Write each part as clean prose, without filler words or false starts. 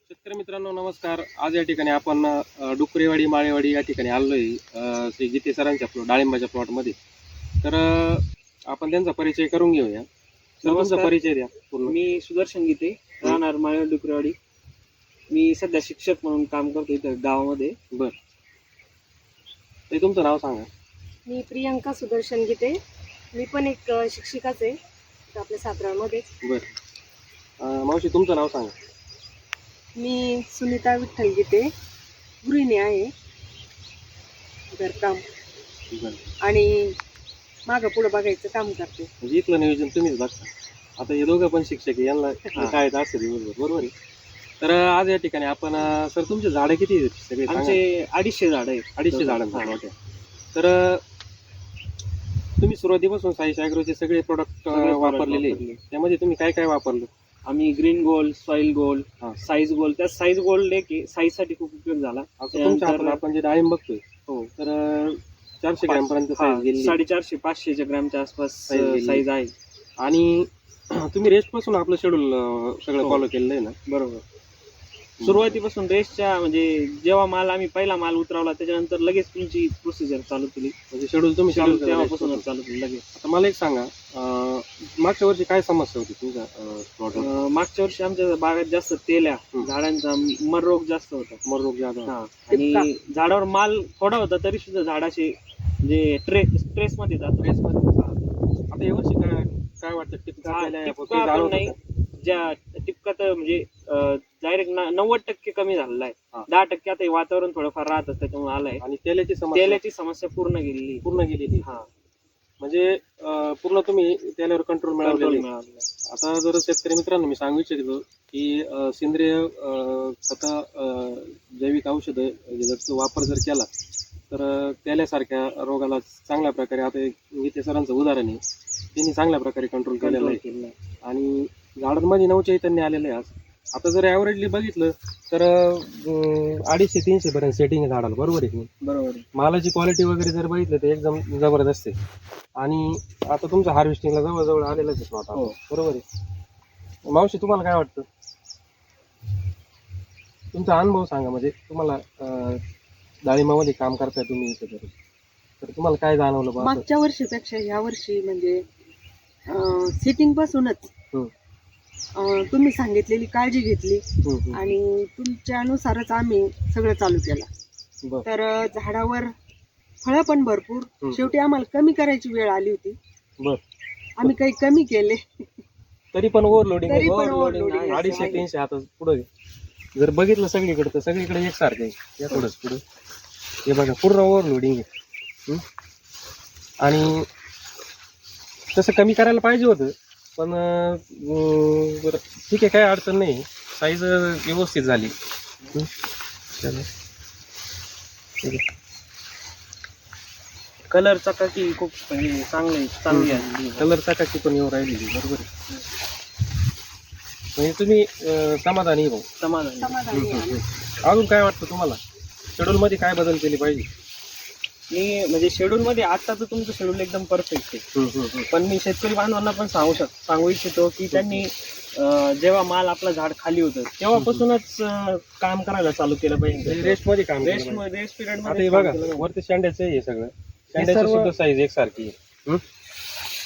शेतकरी मित्रांनो नमस्कार. आज या ठिकाणी आपण डुकरेवाडी माळेवाडी या ठिकाणी आलोय श्री गीते सरांच्या डाळिंबाच्या प्लॉटमध्ये. तर आपण त्यांचा परिचय करून घेऊया. सर तुमचा परिचय द्या पूर्ण. मी सुदर्शन गीते, राहणार माळेवाडी डुकरेवाडी. मी सध्या शिक्षक म्हणून काम करतो इथं गावामध्ये. बर, ते तुमचं नाव सांगा. मी प्रियंका सुदर्शन गीते, मी पण एक शिक्षिकाच आहे इथं आपल्या सातारामध्ये. बर, मावशी तुमचं नाव सांगा. मी सुनीता विठ्ठल गीते, गृहिणी आहे, घरकाम बरं, आणि मागं पुढं बघायचं काम करते. म्हणजे इथलं नियोजन तुम्हीच बघता. आता हे दोघं पण शिक्षक आहे, यांना काय असतं दिवसभर, बरोबर आहे. तर आज या ठिकाणी आपण सर तुमचे झाडं किती आहेत सगळे? आमचे 250 झाडं आहेत. 250 झाडांचा प्लॉट आहे. तर तुम्ही सुरुवातीपासून साईज ॲग्रोचे सगळे प्रोडक्ट वापरलेले आहेत. त्यामध्ये तुम्ही काय काय वापरलं? आम्ही ग्रीन गोल्ड, सॉइल गोल्ड, हा. Size gold. त्या साईज गोल्ड एक साईज साठी खूप उपयोग झाला. आता तुमच्या हातात आपण जे डाळिंब बघतोय, हो, तर 400 ग्रॅम पर्यंत साईज गेली, 450-500 ग्रॅमच्या आसपास साईज आहे. आणि तुम्ही रेस्ट पासून आपलं शेड्यूल सगळं फॉलो केलेलं आहे ना? बरोबर. सुरुवातीपासून रेसच्या म्हणजे जेव्हा आम्ही पहिला माल उतरवला त्याच्यानंतर लगेच तुमची प्रोसिजर चालू केली. म्हणजे शेड्यूल तुम्ही तेव्हापासूनच चालू केली लगेच. आता मला एक सांगा, मागच्या वर्षी काय समस्या होती तुमच्या प्लॉटवर? मागच्या वर्षी आमच्या बागात जास्त तेल्या, झाडांचा मर रोग जास्त होता. मर रोग जादा, आणि झाडावर माल थोडा होता तरी सुद्धा झाडाचे म्हणजे स्ट्रेस मध्ये जात. आता या वर्षी काय वाटतं? टिपका नाही, ज्या टिपकात म्हणजे डायरेक्ट 90% कमी झालेला आहे. 10% आता वातावरण थोडंफार राहतं त्याच्यामुळे आलंय. आणि तेलाची समस्या पूर्ण गेलेली. हा, म्हणजे पूर्ण तुम्ही त्यावर कंट्रोल मिळवलेले. आता जर शेतकरी मित्रांनो मी सांगू इच्छितो की सेंद्रिय खत, जैविक औषधं जर वापर जर केला तर त्याल्यासारख्या रोगाला चांगल्या प्रकारे, आता गीते सरांचं उदाहरण आहे, त्यांनी चांगल्या प्रकारे कंट्रोल केलेलं आहे. आणि झाडांमध्ये नवचैतन्य आलेलं आहे. आज आता जर ॲव्हरेजली बघितलं तर 250-300 पर्यंत सेटिंग आहे झाडाला, बरोबर आहे की? बरोबर. मालाची क्वालिटी वगैरे जर बघितलं तर एकदम जबरदस्त आहे. आणि आता तुमचं हार्वेस्टिंगला जवळजवळ आलेलंच आहे प्लॉट, बरोबर आहे. मावशी तुम्हाला काय वाटतं? तुमचा अनुभव सांगा. म्हणजे तुम्हाला डाळिंबामध्ये काम करताय तुम्ही इथे, तर तुम्हाला काय जाणवलं? मागच्या वर्षीपेक्षा ह्या वर्षी म्हणजे सेटिंग पासूनच तुम्ही सांगितलेली काळजी घेतली आणि तुमच्यानुसारच आम्ही सगळं चालू केलं. तर झाडावर फळं पण भरपूर. शेवटी आम्हाला कमी करायची वेळ आली होती. आम्ही काही कमी केले तरी पण ओव्हरलोडिंग 250-300 आता पुढे जर बघितलं सगळीकडे तर सगळीकडे एकसारखं आहे. या थोडंच पुढे हे बघा, पूर्ण ओव्हरलोडिंग आहे. आणि तसं कमी करायला पाहिजे होतं, पण बरं ठीक आहे, काय अडचण नाही. साईज व्यवस्थित झाली. कलर चकाकी खूप म्हणजे चांगली आहे. कलर चकाकी पण येऊ राहिली, बरोबर आहे. म्हणजे तुम्ही समाधानी भाऊ? समाधानी. अजून काय वाटतं तुम्हाला? शेड्यूल मध्ये काय बदल केले पाहिजे? मी म्हणजे शेड्यूल मध्ये आता तर तुमचं शेड्यूल एकदम परफेक्ट आहे, पण मी शेतकरी बांधवांना पण सांगू इच्छितो की त्यांनी जेव्हा माल आपला झाड खाली होतं तेव्हापासूनच काम करायला चालू केलं पाहिजे. रेस्ट मध्ये काम, रेस्ट पिरियड मध्ये. बघा वरती शेंड्याचं हे सगळं, शेंड्याची सुद्धा साईज एकसारखी आहे.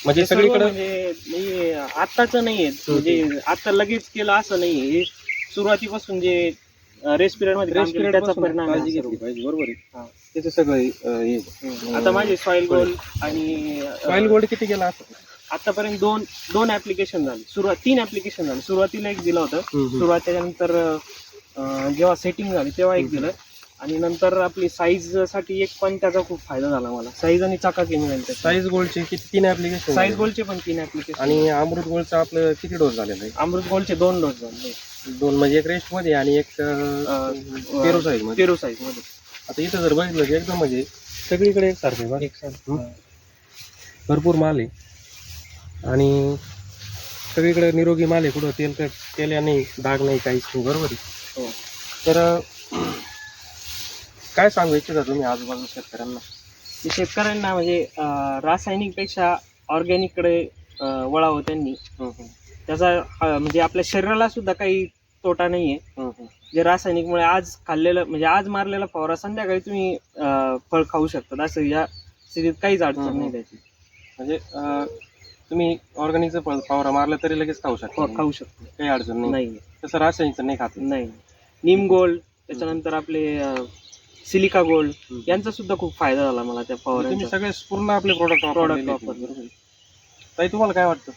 म्हणजे सगळीकडे म्हणजे आत्ताच नाहीये, म्हणजे आता लगेच केलं असं नाहीये. सुरुवातीपासून जे रेस्ट पिरियड मध्ये त्याचा परिणाम काळजी घेतली पाहिजे, बरोबर आहे. त्याचं सगळं आता माझे सॉइल गोल्ड आणि सॉइल गोल्ड किती गेला आतापर्यंत? दोन ऍप्लिकेशन झाले. 3 ऍप्लिकेशन झाले. सुरुवातीला एक दिलं होतं, त्याच्यानंतर जेव्हा सेटिंग झाली तेव्हा एक दिलं, आणि नंतर आपली साईज साठी एक पण त्याचा खूप फायदा झाला मला. साईज आणि चकाकी मिळेल. साईज गोल्डचे किती? 3 ऍप्लिकेशन. साईज गोल्डचे पण 3 ऍप्लिकेशन. आणि अमृत गोल्डचा आपलं किती डोस झालेला आहे? अमृत गोल्डचे 2 डोस झाले. 2 म्हणजे एक रेस्ट मध्ये आणि एक पेरू साईज मध्ये. आता इथं जर बघितलं की एकदम म्हणजे सगळीकडे एकसारखे भरपूर माल आहे आणि सगळीकडे निरोगी माल आहे. कुठं तेल्या नाही, डाग नाही, काहीच नाही, बरोबर आहे. तर काय सांगू इच्छिता तुम्ही आजूबाजू शेतकऱ्यांना? म्हणजे रासायनिक पेक्षा ऑर्गॅनिक कडे वळावं त्यांनी. त्याचा म्हणजे आपल्या शरीराला सुद्धा काही तोटा नाहीये. जे रासायनिकमुळे आज खाल्लेलं म्हणजे आज मारलेला फवारा संध्याकाळी तुम्ही फळ खाऊ शकता, असं या स्थितीत काहीच अडचण नाही त्याची. म्हणजे तुम्ही ऑर्गॅनिकचा फवारा मारला तरी लगेच खाऊ शकता, खाऊ शकतो, काही अडचण नाही. तसं रासायनिकचं नाही खात. नाही. नीम गोल्ड, त्याच्यानंतर आपले सिलिका गोल्ड, यांचा सुद्धा खूप फायदा झाला मला त्या फवारा. तुम्ही सगळे पूर्ण आपले प्रोडक्ट वापरले. ताई तुम्हाला काय वाटतं?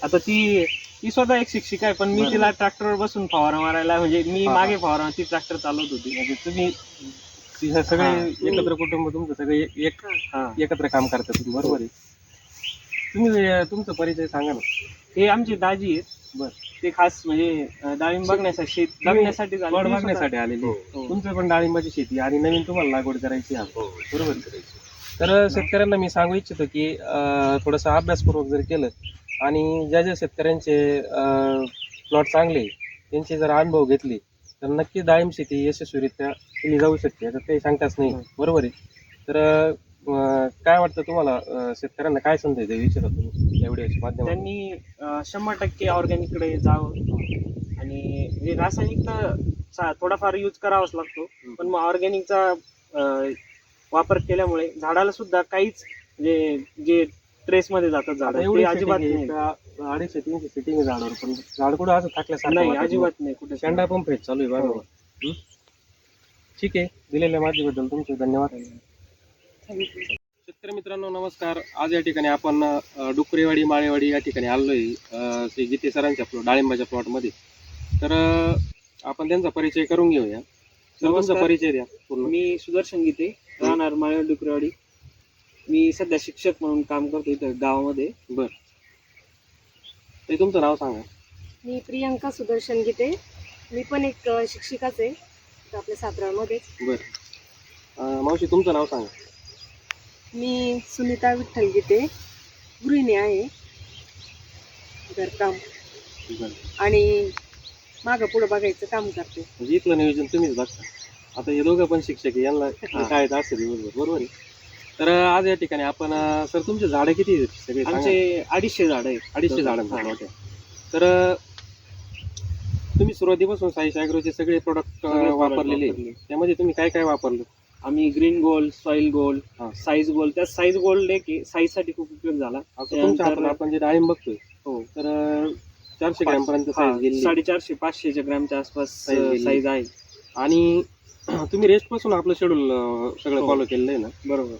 आता ती स्वतः एक शिक्षिका आहे, पण मी तिला ट्रॅक्टरवर बसून फवारा मारायला, म्हणजे मी मागे फवारा, ती ट्रॅक्टर चालवत होती. म्हणजे तुम्ही सगळे एकत्र कुटुंब तुमचं सगळे एकत्र काम करतात तुम्ही, बरोबर आहे? तुम्ही तुमचा परिचय सांगा ना. हे आमचे दाजी आहेत. बर. ते खास म्हणजे डाळिंब बघण्यासाठी, शेत बघण्यासाठी बघण्यासाठी आलेले. तुमचं पण डाळिंबाची शेती आणि नवीन तुम्हाला लागवड करायची आहे, बरोबर. तर शेतकऱ्यांना मी सांगू इच्छितो की थोडासा अभ्यासपूर्वक जर केलं आणि ज्या ज्या शेतकऱ्यांचे प्लॉट चांगले त्यांचे जर अनुभव घेतले तर नक्की डाळिंब शेती यशस्वीरित्या केली जाऊ शकते, याच्यात काही सांगताच नाही, बरोबर आहे. तर काय वाटतं तुम्हाला, शेतकऱ्यांना काय संदेश द्यायला विचारा तुम्ही या व्हिडिओच्या माध्यमातून? त्यांनी 100% ऑर्गॅनिककडे जावं आणि म्हणजे रासायनिक तर थोडाफार यूज करावाच लागतो, पण मग ऑर्गॅनिकचा वापर केल्यामुळे झाडाला सुद्धा काहीच म्हणजे जे ट्रेस मध्ये जातात झाड, एवढी अजिबात नाही. 250-300 सेटिंग झाडावर, पण झाड कुठं असं थाकल्यासारखं नाही, अजिबात नाही. कुठे शेंडा पण फ्रेश चालू आहे, बरोबर. ठीक आहे, दिलेल्या माहितीबद्दल तुमचे धन्यवाद. शेतकरी मित्रांनो नमस्कार. आज या ठिकाणी आपण डुकरेवाडी माळेवाडी या ठिकाणी आलोय श्री गीते सरांच्या डाळिंबाच्या प्लॉटमध्ये. तर आपण त्यांचा परिचय करून घेऊया. तुमचा परिचय द्या पूर्ण. मी सुदर्शन गीते, राहणार माळेवाडी डुकरेवाडी. मी सध्या शिक्षक म्हणून काम करतो इथं गावामध्ये. बर. ते तुमचं नाव सांगा. मी प्रियंका सुदर्शन गीते, मी पण एक शिक्षिकाच आहे आपल्या सातारामध्ये. बर. मावशी तुमचं नाव सांगा. मी सुनीता विठ्ठल गीते, गृहिणी आहे, घरकाम आणि मागं पुढं बघायचं काम करते. म्हणजे इथलं नियोजन तुम्हीच बघता. आता हे दोघं पण शिक्षक आहे, यांना शाळेत असेल दिवसभर, बरोबर आहे. तर आज या ठिकाणी आपण सर तुमचे झाडं किती आहेत सगळे? आमचे 250 झाडं आहेत. 250 झाडं. तर तुम्ही सुरुवातीपासून साईश ॲग्रोचे सगळे प्रोडक्ट वापरलेले, त्यामध्ये तुम्ही काय काय वापरलं? आम्ही green gold, soil gold, size gold. त्या साईज गोल्ड एक साईज साठी खूप उपयोग झाला. आपण जे डाळिंब बघतोय, हो, तर 400 ग्रॅम पर्यंत साईज गेली. 450-500 ग्रॅमच्या आसपास साईज आहे. आणि तुम्ही रेस्ट पासून आपलं शेड्यूल सगळं फॉलो केलेलं आहे ना? बरोबर.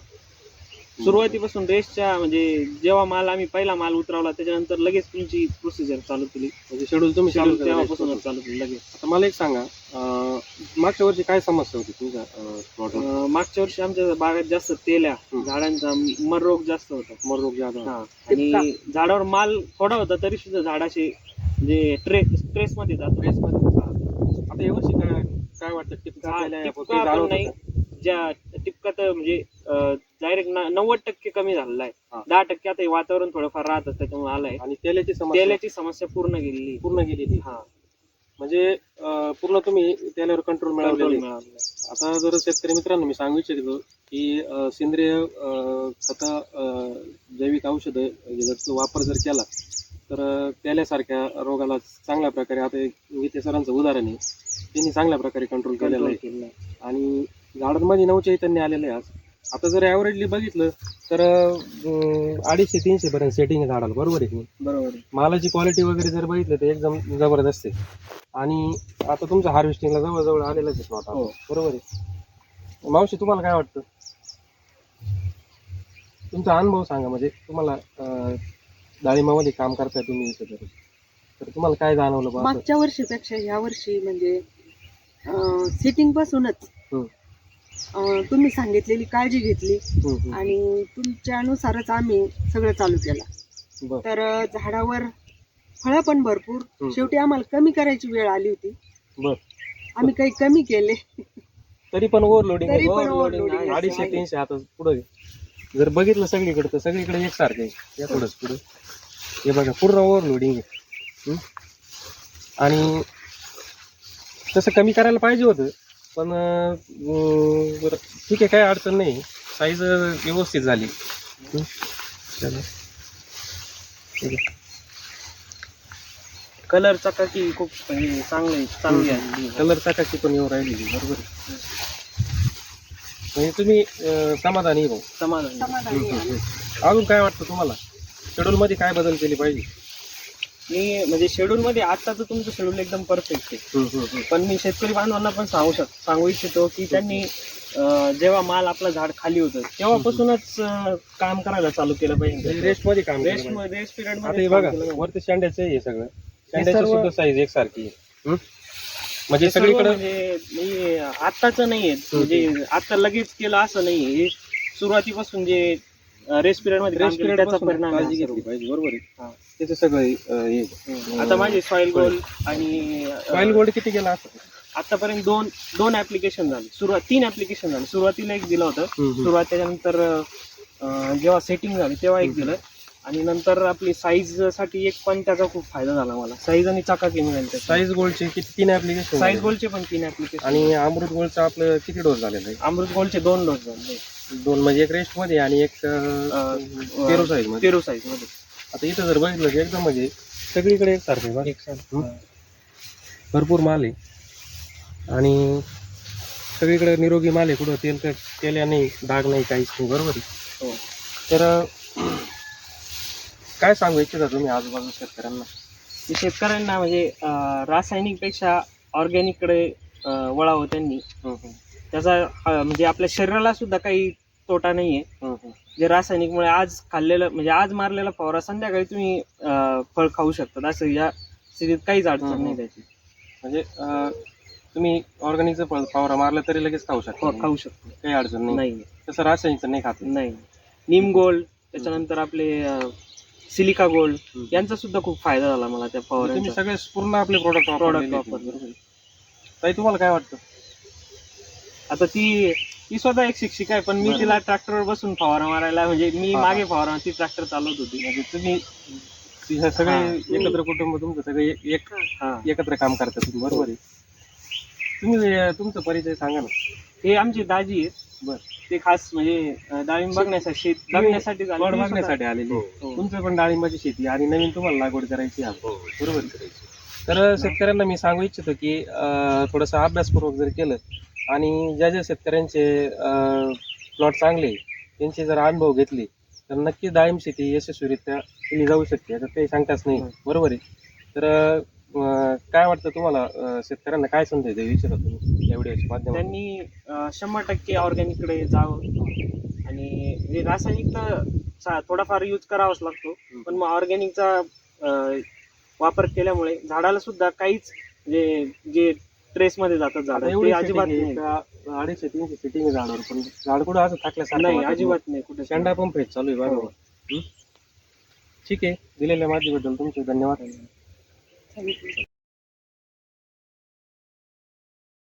सुरुवातीपासून रेस्टच्या म्हणजे जेव्हा आम्ही पहिला माल उतरवला त्याच्यानंतर लगेच तुमची प्रोसिजर चालू केली, म्हणजे शेड्यूल तुम्ही तेव्हापासून चालू केली लगेच. आता मला एक सांगा, मागच्या वर्षी काय समस्या होती तुमच्या प्लॉट? मागच्या वर्षी आमच्या बागात जास्त तेल्या, झाडांचा मर रोग जास्त होता. मर रोग जास्त, आणि झाडावर माल थोडा होता तरी सुद्धा झाडाचे म्हणजे स्ट्रेस मध्ये जातो. आता यावर्षी काय वाटतं? टिपका नाही, ज्या टिपका तर म्हणजे डायरेक्ट 90% कमी झालेला आहे. 10% आता वातावरण थोडंफार राहतं त्याच्यामुळे आलंय. आणि तेलाची समस्या पूर्ण गेलेली. हा, म्हणजे पूर्ण तुम्ही त्यावर कंट्रोल मिळवलेला. आता जर शेतकरी मित्रांनो मी सांगू इच्छितो की सेंद्रिय खत, जैविक औषधं जर वापर जर केला तर त्याल्यासारख्या रोगाला चांगल्या प्रकारे, आता गीते सरांचं उदाहरण आहे, त्यांनी चांगल्या प्रकारे कंट्रोल केलेलं आहे. आणि झाडांमध्ये नवचैतन्य आलेलं आहे. आज आता जर ॲव्हरेजली बघितलं तर 250-300 पर्यंत सेटिंग आहे झाडाला, बरोबर आहे? बरोबर. मालाची क्वालिटी वगैरे जर बघितलं तर एकदम जबरदस्त आहे. आणि आता तुमचं हार्वेस्टिंगला जवळजवळ आलेलंच आहे प्लॉट, बरोबर आहे? मावशी तुम्हाला काय वाटतं? तुमचा अनुभव सांगा. म्हणजे तुम्हाला डाळिंबामध्ये काम करताय तुम्ही इथं, तर तुम्हाला काय जाणवलं? मागच्या वर्षीपेक्षा ह्या वर्षी म्हणजे सेटिंग पासूनच तुम्ही सांगितलेली काळजी घेतली आणि तुमच्यानुसारच आम्ही सगळं चालू केलं. तर झाडावर फळं पण भरपूर. शेवटी आम्हाला कमी करायची वेळ आली होती. आम्ही काही कमी केले तरी पण ओव्हरलोडिंग 250-300. आता पुढे जर बघितलं सगळीकडे तर सगळीकडे एकसारखं आहे. या थोडंच पुढे हे बघा, पूर्ण ओव्हरलोडिंग आहे. आणि तसं कमी करायला पाहिजे होतं, पण ठीक आहे, काही अडचण नाही. साईज व्यवस्थित झाली. कलर चकाकी खूप म्हणजे चांगली आहे. कलर चाकाची पण येऊ राहिलेली, बरोबर आहे. म्हणजे तुम्ही समाधानी आहे भाऊ. समाधान. समाधानी आहे. अजून काय वाटतं तुम्हाला, शेड्यूल मध्ये काय बदल केले पाहिजे? मी म्हणजे शेड्यूल मध्ये आताचं तुमचं शेड्यूल एकदम परफेक्ट आहे, पण मी शेतकरी बांधवांना पण सांगू इच्छितो की त्यांनी जेव्हा माल आपला झाड खाली होतं तेव्हापासूनच काम करायला चालू केलं पाहिजे. रेस्ट मध्ये काम रेस्ट केलं पाहिजे. रेस्ट पिरियड आता मध्ये हे बघा वरती शेंड्याचं हे सगळं, शेंड्याची सर्व- सुद्धा साईज एकसारखी आहे. म्हणजे सर्व सगळीकडे म्हणजे मी आत्ताचं नाहीये, म्हणजे आता लगेच केलं असं नाहीये. हे सुरुवातीपासून जे रेस्ट पिरियड मध्ये काम रेस्ट केलं पिरियड त्याचा परिणाम आहे काळजी हा सर्व. घेतली पाहिजे, बरोबर हा. आहे. त्याचं सगळं हे आता माझे सॉइल गोल आणि सॉइल गोल्ड किती गेला असं? आतापर्यंत दोन ऍप्लिकेशन झाले. 3 ऍप्लिकेशन झाले. सुरुवातीला एक दिलं होतं, सुरुवात त्याच्यानंतर जेव्हा सेटिंग झाली तेव्हा एक दिलं, आणि नंतर आपली साईज साठी एक पण त्याचा खूप फायदा झाला मला. साईज आणि चकाकी मिळेल. साईज गोल्डचे किती 3 ऍप्लिकेशन? साईज गोल्डचे पण 3 ऍप्लिकेशन. आणि अमृत गोल्डचा आपलं किती डोस झालेला आहे? अमृत गोल्डचे 2 डोस झाले. 2 म्हणजे एक रेस्ट मध्ये आणि एक पेरू साईज मध्ये. पेरू साईज मध्ये. आता इथं जर बघितलं की एकदम म्हणजे सगळीकडे एकसारखे बघ, भरपूर माल आहे आणि सगळीकडे निरोगी माल आहे. कुठं तेल्या नाही, डाग नाही, काहीच नाही, बरोबर आहे. हो. तर काय सांगू इच्छिता तुम्ही आजूबाजू शेतकऱ्यांना? शेतकऱ्यांना म्हणजे रासायनिक पेक्षा ऑर्गॅनिक कडे वळावं त्यांनी. त्याचा म्हणजे आपल्या शरीराला सुद्धा काही तोटा नाहीये. जे रासायनिकमुळे आज खाल्लेलं म्हणजे आज मारलेला फवारा संध्याकाळी तुम्ही फळ खाऊ शकता, असं या स्थितीत काहीच अडचण नाही त्याची. म्हणजे तुम्ही ऑर्गॅनिकचं फवारा मारला तरी लगेच खाऊ शकता? खाऊ शकतो, काही अडचण नाही. नाही तसं रासायनिकचं नाही खात? नाही. नीम गोल्ड, त्याच्यानंतर आपले सिलिका गोल्ड, यांचा सुद्धा खूप फायदा झाला मला त्या तुम्ही फवाऱ्यांचा. सगळे पूर्ण आपले प्रोडक्ट वापरले. ताई तुम्हाला काय वाटतं? आता ती स्वतः एक शिक्षिका आहे, पण मी तिला ट्रॅक्टरवर बसून फवारा मारायला, म्हणजे मी मागे फवारा, ती ट्रॅक्टर चालवत होती. म्हणजे तुम्ही सगळे एकत्र कुटुंब तुमचं सगळे एकत्र काम करतात तुम्ही, बरोबर आहे. तुम्ही तुमचा परिचय सांगा ना. हे आमची दाजी आहेत. बर. ते खास म्हणजे डाळिंब बघण्यासाठी बघण्यासाठी आलेले. तुमचं पण डाळिंबाची शेती आणि नवीन तुम्हाला लागवड करायची आहे, बरोबर. तर शेतकऱ्यांना मी सांगू इच्छितो की थोडंसं अभ्यासपूर्वक जर केलं आणि ज्या शेतकऱ्यांचे प्लॉट चांगले त्यांचे जर अनुभव घेतले तर नक्की डाळिंब शेती यशस्वीरित्या केली जाऊ शकते, याच्यात काही शंकाच नाही, बरोबर आहे. तर काय वाटतं तुम्हाला, शेतकऱ्यांना काय संदेश द्यायचा विचारा तुम्ही या व्हिडिओच्या माध्यमातून? त्यांनी 100% ऑर्गॅनिक कडे जावं, आणि रासायनिक तर थोडाफार यूज करावाच लागतो, पण मग ऑर्गॅनिकचा वापर केल्यामुळे झाडाला सुद्धा काहीच जे ट्रेस मध्ये जातात झाड, ते अजिबात नाही. 250-300 सेटिंग झाडावर, पण झाड कुठं असं थाकल्यासारखं नाही, वाटत अजिबात नाही. कुठे शेंडा पण फ्रेश चालू आहे, बरोबर. ठीक आहे, दिलेल्या माहितीबद्दल तुमचे धन्यवाद. थँक्यू.